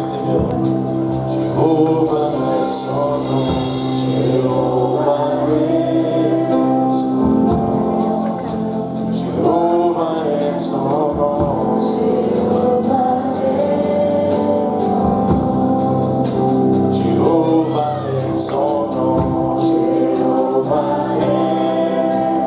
Seigneur. Jéhovah est son nom, Jéhovah est son nom, Jéhovah est son nom, Jéhovah est son nom, Jéhovah est son nom, Jéhovah est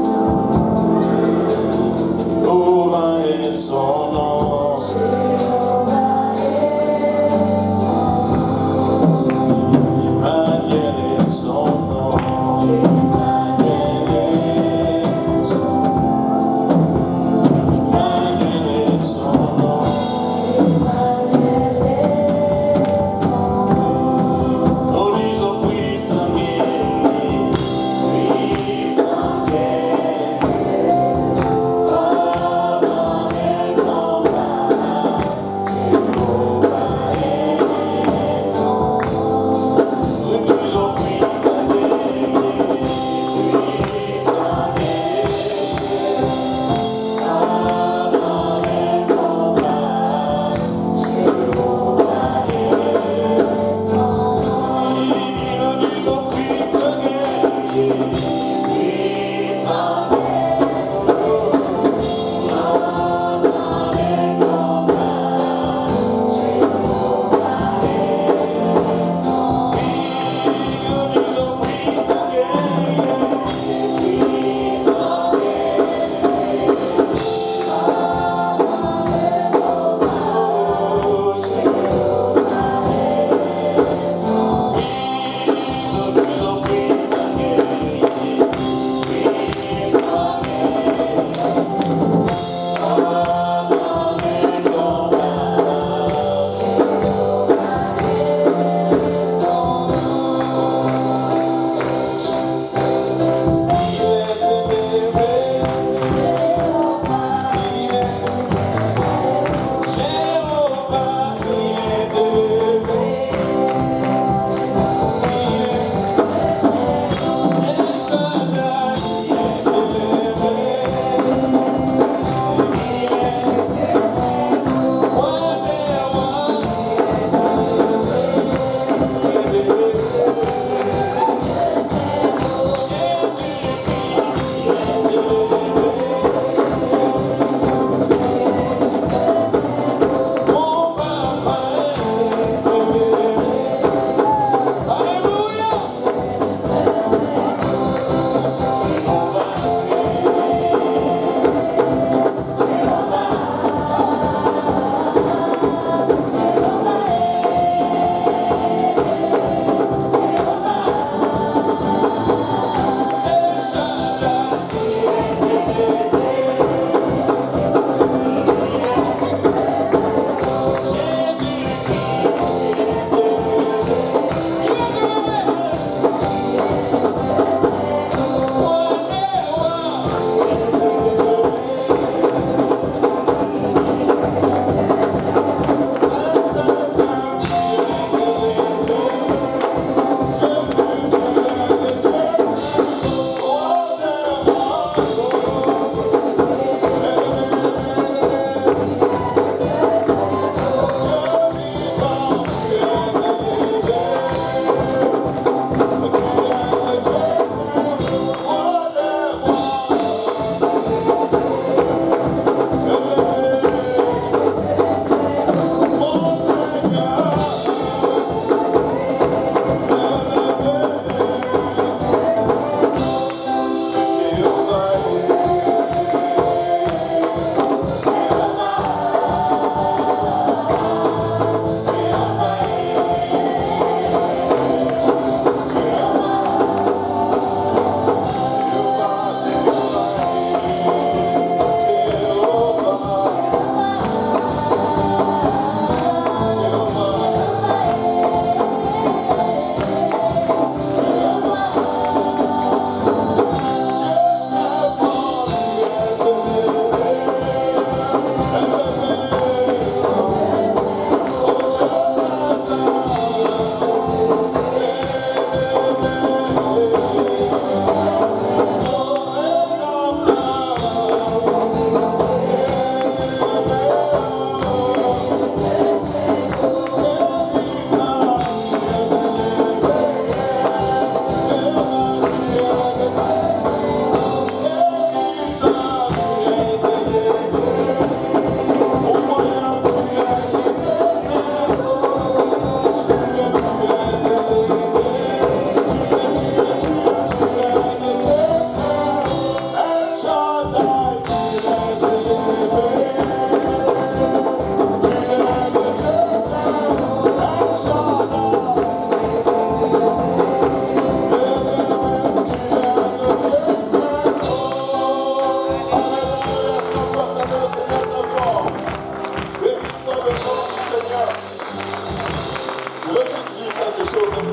son nom, Jéhovah est son nom, Emmanuel.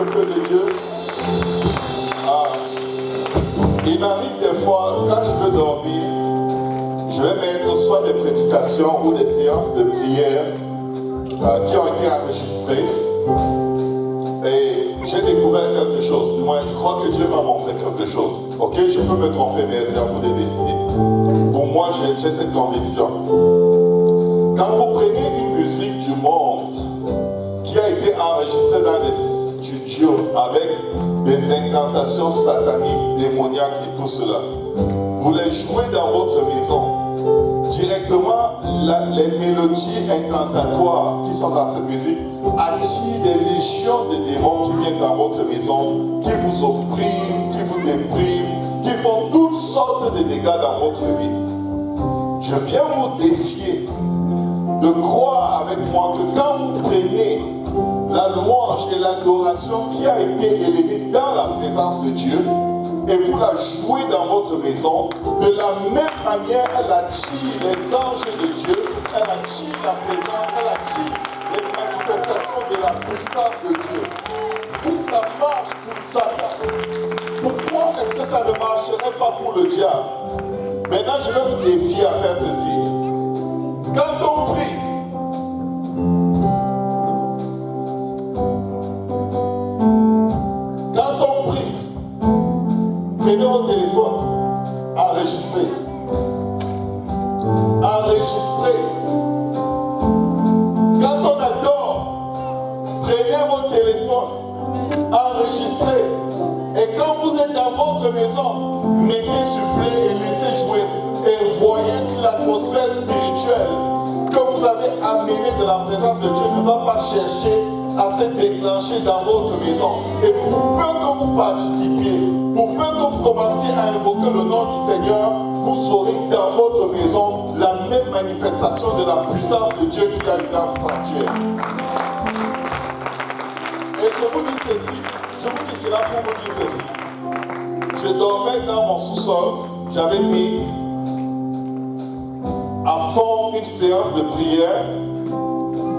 peuple de Dieu. Il m'arrive des fois, quand je veux dormir, je vais mettre soit des prédications ou des séances de prière qui ont été enregistrées. Et j'ai découvert quelque chose. Du moins, je crois que Dieu m'a montré quelque chose. Ok, je peux me tromper, mais c'est à vous de décider. Pour moi, j'ai cette conviction. Quand vous prenez une musique du monde qui a été enregistrée dans des studios avec des incantations sataniques, démoniaques et tout cela, vous les jouez dans votre maison, directement les mélodies incantatoires qui sont dans cette musique attirent des légions de démons qui viennent dans votre maison, qui vous oppriment, qui vous dépriment, qui font toutes sortes de dégâts dans votre vie. Je viens vous défier de croire avec moi que quand vous prenez la louange et l'adoration qui a été élevée dans la présence de Dieu et vous la jouez dans votre maison, de la même manière, elle attire les anges de Dieu, elle attire la présence, elle attire les manifestations de la puissance de Dieu. Si ça marche pour Satan, pourquoi est-ce que ça ne marcherait pas pour le diable? Maintenant, je vais vous défier à faire ceci. Quand on prie, prenez votre téléphone, enregistrez. Enregistrez. Quand on adore, prenez votre téléphone, enregistrez. Et quand vous êtes dans votre maison, mettez sur play et laissez jouer. Et voyez si l'atmosphère spirituelle que vous avez amenée de la présence de Dieu ne va pas chercher à se déclencher dans votre maison. Et pour peu que vous participiez, pour peu que vous commenciez à invoquer le nom du Seigneur, vous aurez dans votre maison la même manifestation de la puissance de Dieu qui a eu dans le sanctuaire. Et je vous dis ceci, je vous dis cela pour vous dire ceci. Je dormais dans mon sous-sol, j'avais mis à fond une séance de prière.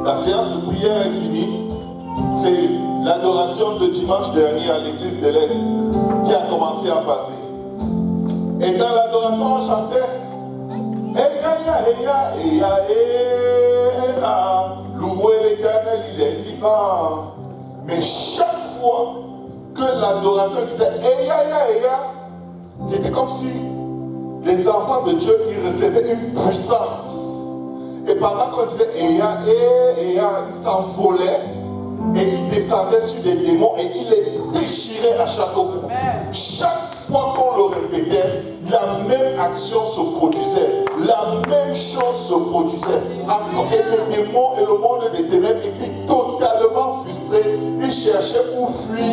La séance de prière est finie. C'est l'adoration de dimanche dernier à l'église de l'Est qui a commencé à passer. Et dans l'adoration, on chantait louez l'Éternel, il est vivant. Mais chaque fois que l'adoration disait c'était comme si les enfants de Dieu ils recevaient une puissance. Et pendant qu'on disait ils s'envolaient. Et il descendait sur les démons et il les déchirait à chaque coup. Chaque fois qu'on le répétait, la même action se produisait. La même chose se produisait. Et les démons et le monde des ténèbres étaient totalement frustrés. Ils cherchaient où fuir.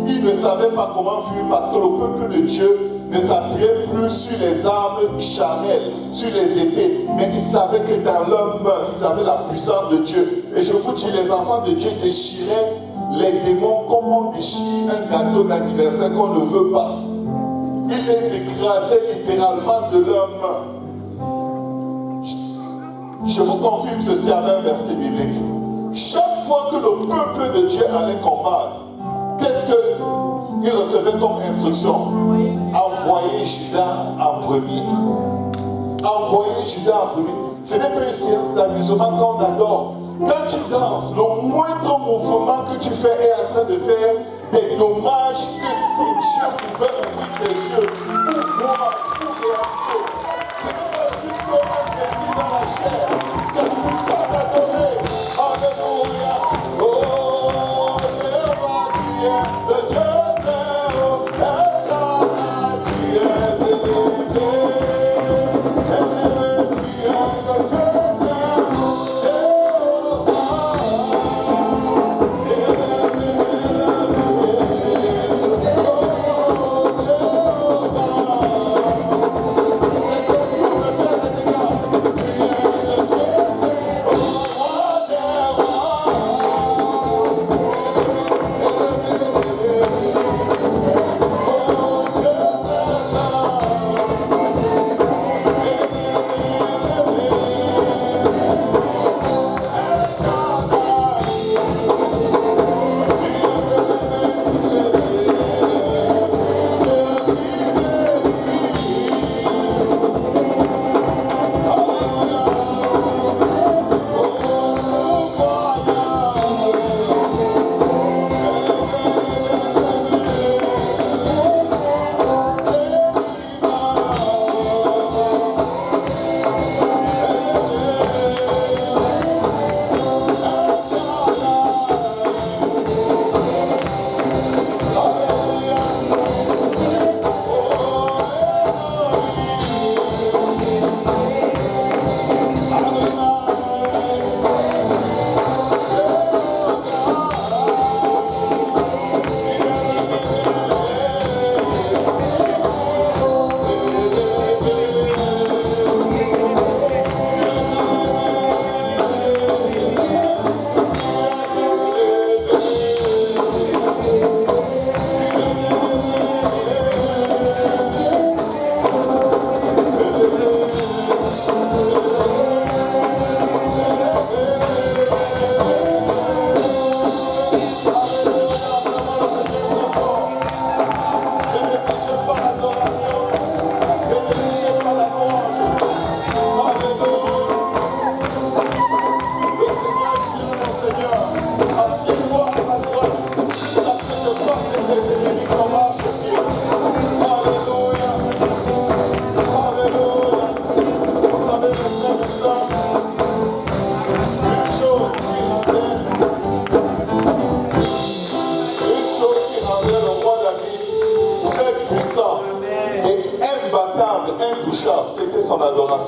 Ils ne savaient pas comment fuir parce que le peuple de Dieu ne s'appuyait plus sur les armes charnelles, sur les épées. Mais ils savaient que dans leurs mains, ils avaient la puissance de Dieu. Et je vous dis, les enfants de Dieu déchiraient les démons comme on déchire un gâteau d'anniversaire qu'on ne veut pas. Ils les écrasaient littéralement de leurs mains. Je vous confirme ceci avec un verset biblique. Chaque fois que le peuple de Dieu allait combattre, qu'est-ce qu'il recevait comme instruction? Envoyer Judas en premier. Envoyer Judas en premier. Ce n'est pas une séance d'amusement quand on adore. Quand tu danses, le moindre mouvement que tu fais est en train de faire des dommages que si Dieu pouvait ouvrir tes yeux pour voir, pour réaliser. Ce n'est pas juste un plaisir dans la chair, c'est pour ça d'adorer. Alléluia. Oh, Jéhovah, tu es le Dieu très haut, et jamais tu es élevé. Élevé, tu es le Dieu.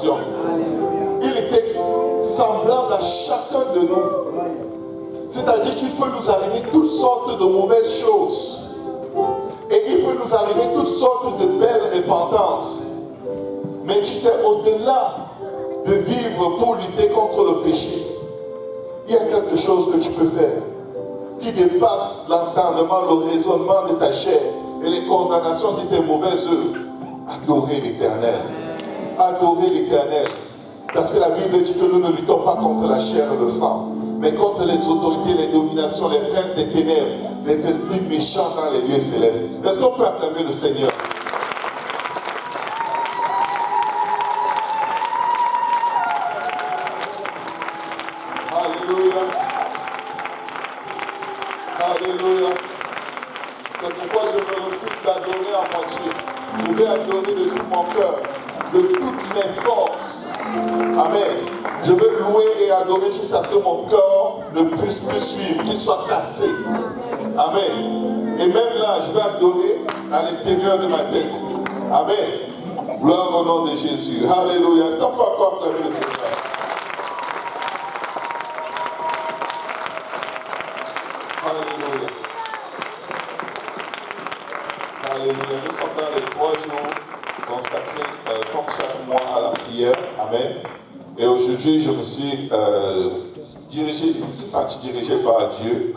transformation. Il était semblable à chacun de nous. C'est-à-dire qu'il peut nous arriver toutes sortes de mauvaises choses. Et il peut nous arriver toutes sortes de belles repentances. Mais tu sais, au-delà de vivre pour lutter contre le péché, il y a quelque chose que tu peux faire qui dépasse l'entendement, le raisonnement de ta chair et les condamnations de tes mauvaises œuvres. Adorer l'Éternel. Adorer l'Éternel. Parce que la Bible dit que nous ne luttons pas contre la chair et le sang, mais contre les autorités, les dominations, les princes des ténèbres, les esprits méchants dans les lieux célestes. Est-ce qu'on peut acclamer le Seigneur? Alléluia. Alléluia. C'est pourquoi je me refuse d'adorer à moitié. Je vais adorer de tout mon cœur, de toutes mes forces. Amen. Je veux louer et adorer jusqu'à ce que mon corps ne puisse plus suivre, qu'il soit cassé. Amen. Et même là, je vais adorer à l'intérieur de ma tête. Amen. Gloire au nom de Jésus. Alléluia. Est-ce qu'on peut encore acclamer le Seigneur? Alléluia. Alléluia. Nous sommes dans les 3 jours consacrés comme chaque mois à la prière. Amen. Et aujourd'hui, je me suis senti dirigé par Dieu